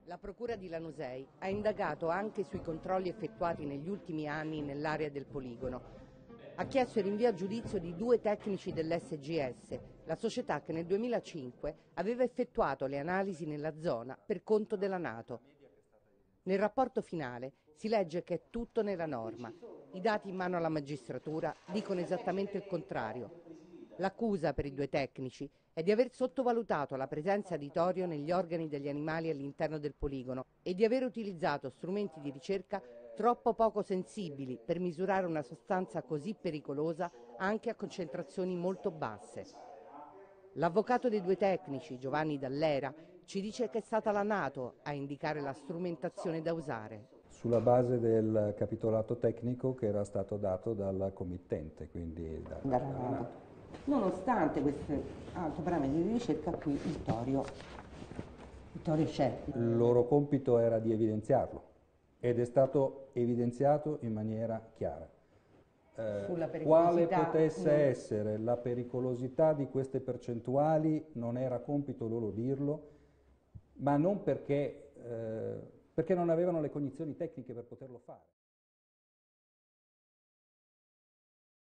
La Procura di Lanusei ha indagato anche sui controlli effettuati negli ultimi anni nell'area del poligono. Ha chiesto il rinvio a giudizio di 2 tecnici dell'SGS, la società che nel 2005 aveva effettuato le analisi nella zona per conto della NATO. Nel rapporto finale si legge che è tutto nella norma. I dati in mano alla magistratura dicono esattamente il contrario. L'accusa per i 2 tecnici è di aver sottovalutato la presenza di torio negli organi degli animali all'interno del poligono e di aver utilizzato strumenti di ricerca troppo poco sensibili per misurare una sostanza così pericolosa anche a concentrazioni molto basse. L'avvocato dei 2 tecnici, Giovanni Dall'Era, ci dice che è stata la NATO a indicare la strumentazione da usare. Sulla base del capitolato tecnico che era stato dato dal committente, quindi dalla NATO. Nonostante questi alti parametri di ricerca, qui il torio c'è. Il loro compito era di evidenziarlo ed è stato evidenziato in maniera chiara. Quale potesse essere la pericolosità di queste percentuali non era compito loro dirlo, ma non perché non avevano le cognizioni tecniche per poterlo fare.